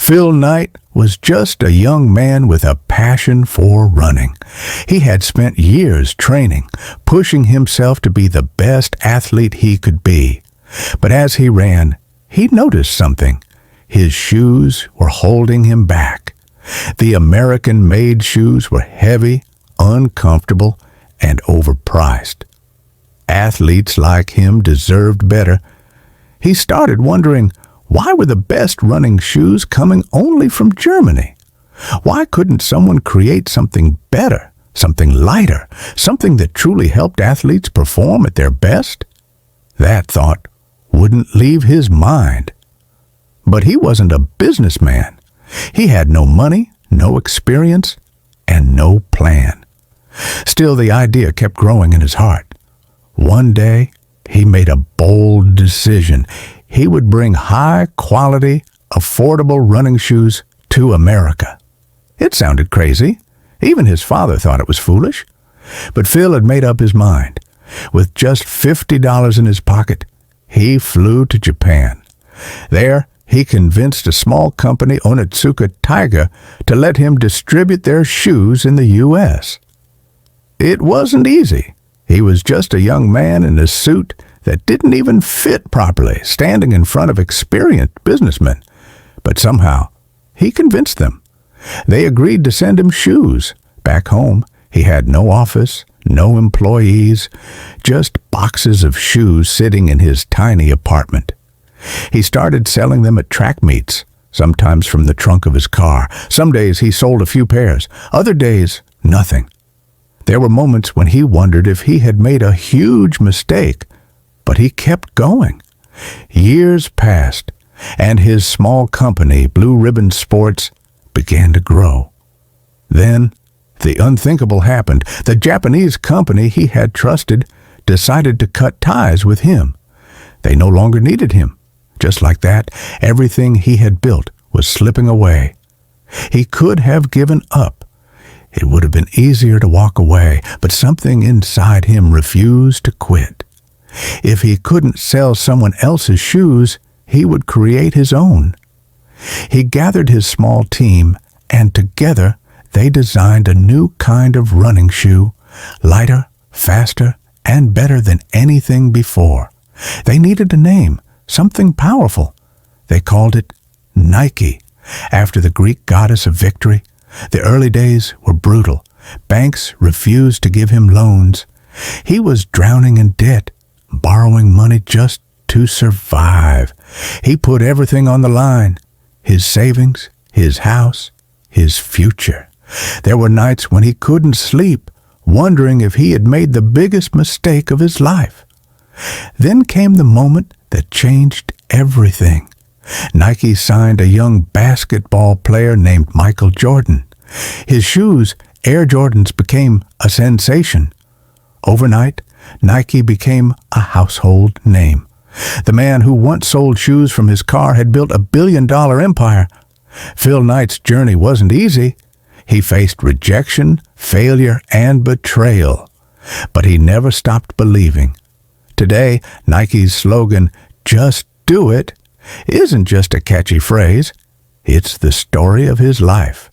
Phil Knight was just a young man with a passion for running. He had spent years training, pushing himself to be the best athlete he could be. But as he ran, he noticed something. His shoes were holding him back. The American-made shoes were heavy, uncomfortable, and overpriced. Athletes like him deserved better. He started wondering, why were the best running shoes coming only from Germany? Why couldn't someone create something better, something lighter, something that truly helped athletes perform at their best? That thought wouldn't leave his mind. But he wasn't a businessman. He had no money, no experience, and no plan. Still, the idea kept growing in his heart. One day, he made a bold decision. He would bring high-quality, affordable running shoes to America. It sounded crazy. Even his father thought it was foolish. But Phil had made up his mind. With just $50 in his pocket, he flew to Japan. There, he convinced a small company, Onitsuka Tiger, to let him distribute their shoes in the U.S. It wasn't easy. He was just a young man in a suit that didn't even fit properly, standing in front of experienced businessmen. But somehow, he convinced them. They agreed to send him shoes. Back home, he had no office, no employees, just boxes of shoes sitting in his tiny apartment. He started selling them at track meets, sometimes from the trunk of his car. Some days he sold a few pairs, other days, nothing. There were moments when he wondered if he had made a huge mistake, but he kept going. Years passed, and his small company, Blue Ribbon Sports, began to grow. Then, the unthinkable happened. The Japanese company he had trusted decided to cut ties with him. They no longer needed him. Just like that, everything he had built was slipping away. He could have given up. It would have been easier to walk away, but something inside him refused to quit. If he couldn't sell someone else's shoes, he would create his own. He gathered his small team, and together they designed a new kind of running shoe, lighter, faster, and better than anything before. They needed a name, something powerful. They called it Nike, after the Greek goddess of victory. The early days were brutal. Banks refused to give him loans. He was drowning in debt, borrowing money just to survive. He put everything on the line, his savings, his house, his future. There were nights when he couldn't sleep, wondering if he had made the biggest mistake of his life. Then came the moment that changed everything. Nike signed a young basketball player named Michael Jordan. His shoes, Air Jordans, became a sensation. Overnight, Nike became a household name. The man who once sold shoes from his car had built $1 billion empire. Phil Knight's journey wasn't easy. He faced rejection, failure, and betrayal. But he never stopped believing. Today, Nike's slogan, "Just do it," isn't just a catchy phrase. It's the story of his life.